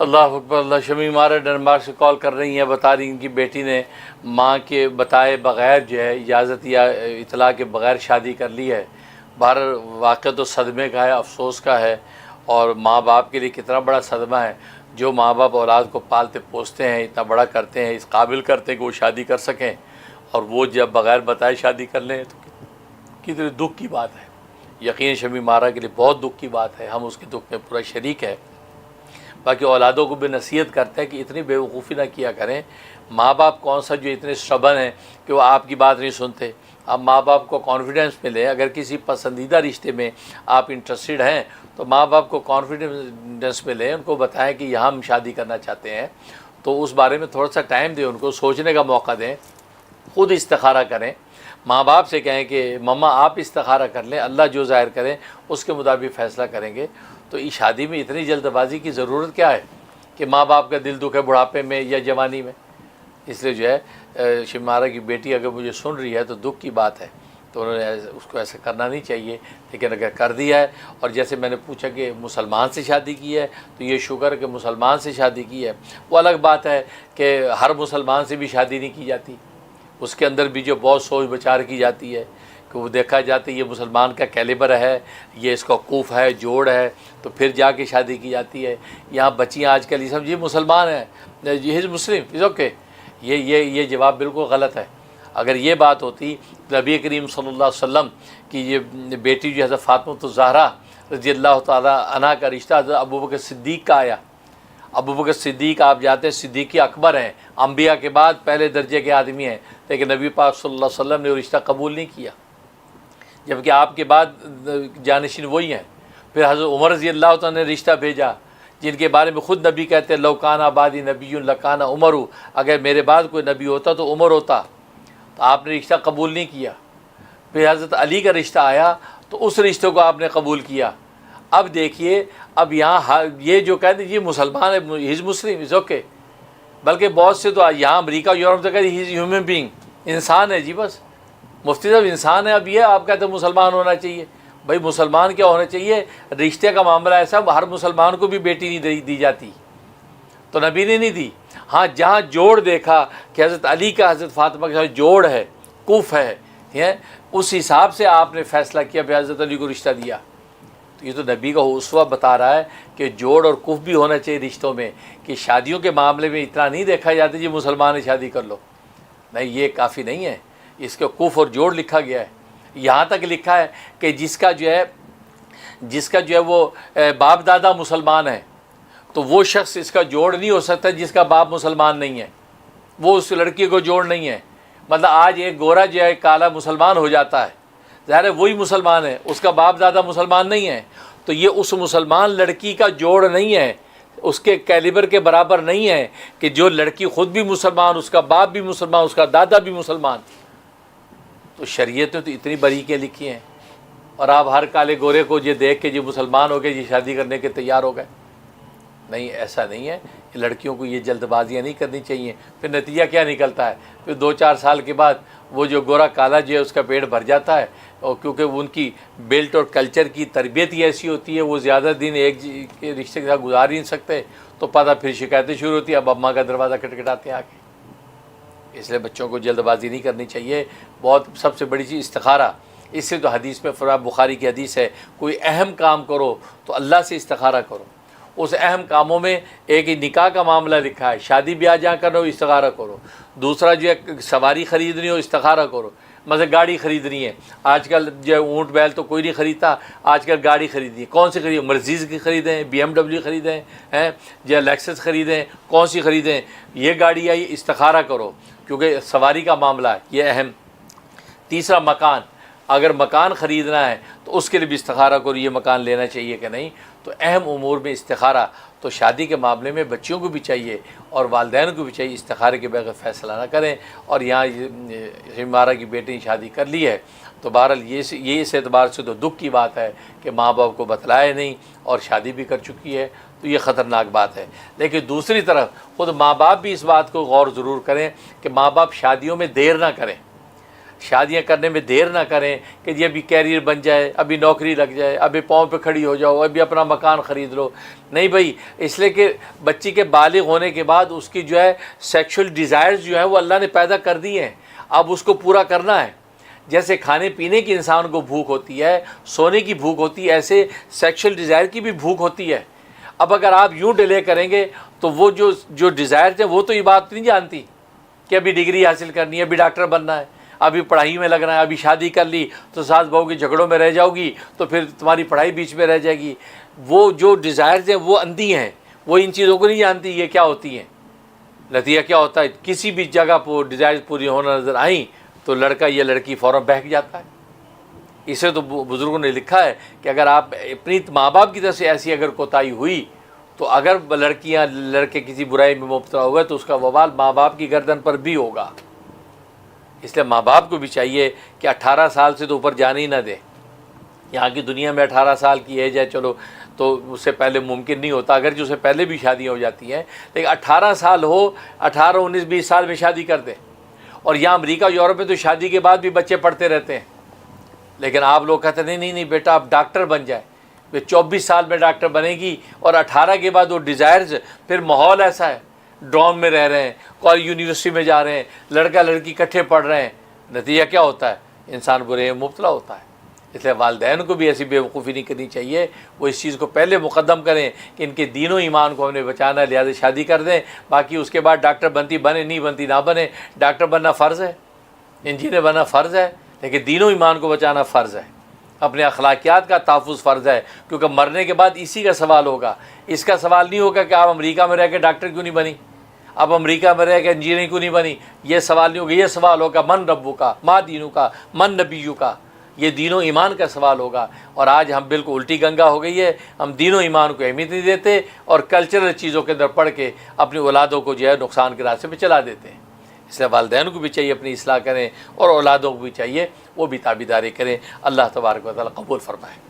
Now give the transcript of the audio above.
اللہ اکبر اللہ. شمی مارا ڈنمارک سے کال کر رہی ہیں، بتا رہی ہیں کہ بیٹی نے ماں کے بتائے بغیر جو ہے اجازت یا اطلاع کے بغیر شادی کر لی ہے. بہر واقعہ تو صدمے کا ہے، افسوس کا ہے، اور ماں باپ کے لیے کتنا بڑا صدمہ ہے. جو ماں باپ اولاد کو پالتے پوستے ہیں، اتنا بڑا کرتے ہیں، اس قابل کرتے ہیں کہ وہ شادی کر سکیں، اور وہ جب بغیر بتائے شادی کر لیں تو کتنے دکھ کی بات ہے. یقین شمی مارا کے لیے بہت دکھ کی بات ہے، ہم اس کے دکھ میں پورا شریک ہے. باقی اولادوں کو بھی نصیحت کرتے ہیں کہ اتنی بے وقوفی نہ کیا کریں. ماں باپ کون سا جو اتنے اسٹبن ہیں کہ وہ آپ کی بات نہیں سنتے. آپ ماں باپ کو کانفیڈنس میں لیں. اگر کسی پسندیدہ رشتے میں آپ انٹرسٹڈ ہیں تو ماں باپ کو کانفیڈنس میں لیں، ان کو بتائیں کہ یہاں ہم شادی کرنا چاہتے ہیں، تو اس بارے میں تھوڑا سا ٹائم دیں، ان کو سوچنے کا موقع دیں. خود استخارہ کریں. ماں باپ سے کہیں کہ مما آپ استخارہ کر لیں، اللہ جو ظاہر کریں اس کے مطابق فیصلہ کریں گے. تو اس شادی میں اتنی جلد بازی کی ضرورت کیا ہے کہ ماں باپ کا دل دکھے بڑھاپے میں یا جوانی میں. اس لیے جو ہے شمارہ کی بیٹی اگر مجھے سن رہی ہے تو دکھ کی بات ہے، تو انہوں نے اس کو ایسا کرنا نہیں چاہیے. لیکن اگر کر دیا ہے، اور جیسے میں نے پوچھا کہ مسلمان سے شادی کی ہے، تو یہ شکر کہ مسلمان سے شادی کی ہے. وہ الگ بات ہے کہ ہر مسلمان سے بھی شادی نہیں کی جاتی. اس کے اندر بھی جو بہت سوچ بچار کی جاتی ہے کہ وہ دیکھا جاتا ہے یہ مسلمان کا کیلیبر ہے، یہ اس کا کوف ہے، جوڑ ہے، تو پھر جا کے شادی کی جاتی ہے. یہاں بچیاں آج کل یہ سب یہ مسلمان ہیں، یہ از مسلم از اوکے. یہ جواب بالکل غلط ہے. اگر یہ بات ہوتی نبی کریم صلی اللہ علیہ وسلم کی یہ بیٹی جو حضرت فاطمہ الزہرا رضی اللہ تعالیٰ عنہا کا رشتہ حضرت ابوبکر صدیق کا آیا. ابوبکر صدیق آپ جاتے ہیں صدیقی اکبر ہیں، انبیاء کے بعد پہلے درجے کے آدمی ہیں، لیکن نبی پاک صلی اللہ علیہ وسلم نے وہ رشتہ قبول نہیں کیا، جبکہ آپ کے بعد جانشین وہی ہیں. پھر حضرت عمر رضی اللہ تعالیٰ نے رشتہ بھیجا، جن کے بارے میں خود نبی کہتے ہیں لوکانہ آبادی نبی لکانہ عمر، اگر میرے بعد کوئی نبی ہوتا تو عمر ہوتا. تو آپ نے رشتہ قبول نہیں کیا. پھر حضرت علی کا رشتہ آیا تو اس رشتے کو آپ نے قبول کیا. اب دیکھیے، اب یہاں یہ جو کہتے ہیں یہ مسلمان ہے، ہی از مسلم از اوکے، بلکہ بہت سے تو یہاں امریکہ یورپ سے کہتے ہیں ہی از ہیومن بینگ، انسان ہے جی، بس مفتی صاحب انسان ہے. اب یہ آپ کہتے ہیں مسلمان ہونا چاہیے. بھائی مسلمان کیا ہونا چاہیے؟ رشتے کا معاملہ ایسا ہر مسلمان کو بھی بیٹی نہیں دی جاتی، تو نبی نے نہیں دی. ہاں جہاں جوڑ دیکھا کہ حضرت علی کا حضرت فاطمہ کے ساتھ جوڑ ہے، کف ہے، اس حساب سے آپ نے فیصلہ کیا کہ حضرت علی کو رشتہ دیا. تو یہ تو نبی کا اسوہ بتا رہا ہے کہ جوڑ اور کف بھی ہونا چاہیے رشتوں میں، کہ شادیوں کے معاملے میں اتنا نہیں دیکھا جاتا جی مسلمان ہے شادی کر لو. نہیں، یہ کافی نہیں ہے. اس کے کف اور جوڑ لکھا گیا ہے. یہاں تک لکھا ہے کہ جس کا جو ہے وہ باپ دادا مسلمان ہے تو وہ شخص اس کا جوڑ نہیں ہو سکتا جس کا باپ مسلمان نہیں ہے. وہ اس لڑکی کو جوڑ نہیں ہے. مطلب آج ایک گورا جو ہے کالا مسلمان ہو جاتا ہے، ظاہر ہے وہی مسلمان ہے، اس کا باپ دادا مسلمان نہیں ہے، تو یہ اس مسلمان لڑکی کا جوڑ نہیں ہے، اس کے کیلیبر کے برابر نہیں ہے کہ جو لڑکی خود بھی مسلمان، اس کا باپ بھی مسلمان، اس کا دادا بھی مسلمان. تو شریعت نے تو اتنی باریکیاں لکھی ہیں، اور آپ ہر کالے گورے کو یہ دیکھ کے یہ مسلمان ہو گئے، یہ شادی کرنے کے تیار ہو گئے. نہیں، ایسا نہیں ہے. لڑکیوں کو یہ جلد بازیاں نہیں کرنی چاہیے. پھر نتیجہ کیا نکلتا ہے؟ پھر 2-4 سال کے بعد وہ جو گورا کالا جو ہے اس کا پیٹ بھر جاتا ہے، اور کیونکہ ان کی بیلٹ اور کلچر کی تربیت ہی ایسی ہوتی ہے، وہ زیادہ دن ایک کے رشتے کے ساتھ گزار ہی نہیں سکتے، تو پتہ پھر شکایتیں شروع ہوتی ہیں، اب اماں کا دروازہ کھٹکھٹاتے ہیں آ کے. اس لیے بچوں کو جلد بازی نہیں کرنی چاہیے. بہت سب سے بڑی چیز استخارہ. اس سے تو حدیث میں فرمایا، بخاری کی حدیث ہے، کوئی اہم کام کرو تو اللہ سے استخارہ کرو. اس اہم کاموں میں ایک ہی نکاح کا معاملہ لکھا ہے، شادی بیاہ جہاں کرنا ہو استخارہ کرو. دوسرا جو ہے سواری خریدنی ہو استخارہ کرو. مثلا گاڑی خریدنی ہے، آج کل جو ہے اونٹ بیل تو کوئی نہیں خریدتا، آج کل گاڑی خریدنی ہے. کون سی خریدیں؟ مرسیڈیز کی خریدیں، BMW خریدیں، جو لیکسس خریدیں، کون سی خریدیں؟ یہ گاڑی آئی، استخارہ کرو، کیونکہ سواری کا معاملہ ہے، یہ اہم. تیسرا مکان، اگر مکان خریدنا ہے تو اس کے لیے بھی استخارہ کرو، یہ مکان لینا چاہیے کہ نہیں. تو اہم امور میں استخارہ. تو شادی کے معاملے میں بچیوں کو بھی چاہیے اور والدین کو بھی چاہیے استخارے کے بغیر فیصلہ نہ کریں. اور یہاں ہمارا کی بیٹی نے شادی کر لی ہے، تو بہرحال یہ اس اعتبار سے تو دکھ کی بات ہے کہ ماں باپ کو بتلایا نہیں اور شادی بھی کر چکی ہے، تو یہ خطرناک بات ہے. لیکن دوسری طرف خود ماں باپ بھی اس بات کو غور ضرور کریں کہ ماں باپ شادیوں میں دیر نہ کریں. شادیاں کرنے میں دیر نہ کریں کہ یہ ابھی کیریئر بن جائے، ابھی نوکری لگ جائے، ابھی پاؤں پہ کھڑی ہو جاؤ، ابھی اپنا مکان خرید لو. نہیں بھائی، اس لیے کہ بچی کے بالغ ہونے کے بعد اس کی جو ہے سیکشل ڈیزائرز جو ہیں وہ اللہ نے پیدا کر دی ہیں، اب اس کو پورا کرنا ہے. جیسے کھانے پینے کی انسان کو بھوک ہوتی ہے، سونے کی بھوک ہوتی ہے، ایسے سیکشل ڈیزائر کی بھی بھوک ہوتی ہے. اب اگر آپ یوں ڈیلے کریں گے تو وہ جو ڈیزائرز ہیں وہ تو یہ بات نہیں جانتی کہ ابھی ڈگری حاصل کرنی ہے، ابھی ڈاکٹر بننا ہے، ابھی پڑھائی میں لگنا ہے، ابھی شادی کر لی تو ساس بہو کے جھگڑوں میں رہ جاؤ گی تو پھر تمہاری پڑھائی بیچ میں رہ جائے گی. وہ جو ڈیزائرز ہیں وہ اندھی ہیں، وہ ان چیزوں کو نہیں جانتی یہ کیا ہوتی ہیں. نتیجہ کیا ہوتا ہے، کسی بھی جگہ پر ڈیزائرز پوری ہونا نظر آئیں تو لڑکا یا لڑکی فوراً بہک جاتا ہے. اسے تو بزرگوں نے لکھا ہے کہ اگر آپ اپنی ماں باپ کی طرف سے ایسی اگر کوتاہی ہوئی تو اگر لڑکیاں لڑکے کسی برائی میں مبتلا ہوئے تو اس کا وبال ماں باپ کی گردن پر بھی ہوگا. اس لیے ماں باپ کو بھی چاہیے کہ 18 سال سے تو اوپر جانے ہی نہ دیں. یہاں کی دنیا میں 18 سال کی ایج ہے چلو تو اس سے پہلے ممکن نہیں ہوتا، اگر جو اس سے پہلے بھی شادیاں ہو جاتی ہیں، لیکن 18 سال ہو، 18 19 20 سال میں شادی کر دیں. اور یہاں امریکہ یورپ میں تو شادی کے بعد بھی بچے پڑھتے رہتے ہیں، لیکن آپ لوگ کہتے ہیں نہیں بیٹا آپ ڈاکٹر بن جائے. 24 سال میں ڈاکٹر بنے گی اور 18 کے بعد وہ ڈیزائرز، پھر ماحول ایسا ہے، ڈرام میں رہ رہے ہیں، کالج یونیورسٹی میں جا رہے ہیں، لڑکا لڑکی اکٹھے پڑھ رہے ہیں. نتیجہ کیا ہوتا ہے، انسان برے میں مبتلا ہوتا ہے. اس لیے والدین کو بھی ایسی بے وقوفی نہیں کرنی چاہیے، وہ اس چیز کو پہلے مقدم کریں کہ ان کے دین و ایمان کو ہم نے بچانا ہے، لہٰذا شادی کر دیں. باقی اس کے بعد ڈاکٹر بنتی بنے، نہیں بنتی نہ بنے. ڈاکٹر بننا فرض ہے، انجینئر بننا فرض ہے، لیکن دین و ایمان کو بچانا فرض ہے، اپنے اخلاقیات کا تحفظ فرض ہے. کیونکہ مرنے کے بعد اسی کا سوال ہوگا. اس کا سوال نہیں ہوگا کہ آپ امریکہ میں رہ کے ڈاکٹر کیوں نہیں بنی، آپ امریکہ میں رہ کے انجینئرنگ کیوں نہیں بنی. یہ سوال نہیں ہوگا، یہ سوال ہوگا من ربو کا، ما دینو کا، من نبیو کا. یہ دین و ایمان کا سوال ہوگا. اور آج ہم بالکل الٹی گنگا ہو گئی ہے، ہم دین و ایمان کو اہمیت نہیں دیتے اور کلچرل چیزوں کے اندر پڑھ کے اپنی اولادوں کو جو ہے نقصان کے راستے پہ چلا دیتے ہیں. اس لیے والدین کو بھی چاہیے اپنی اصلاح کریں اور اولادوں کو بھی چاہیے وہ بھی تابعداری کریں. اللہ تبارک و تعالیٰ قبول فرمائے.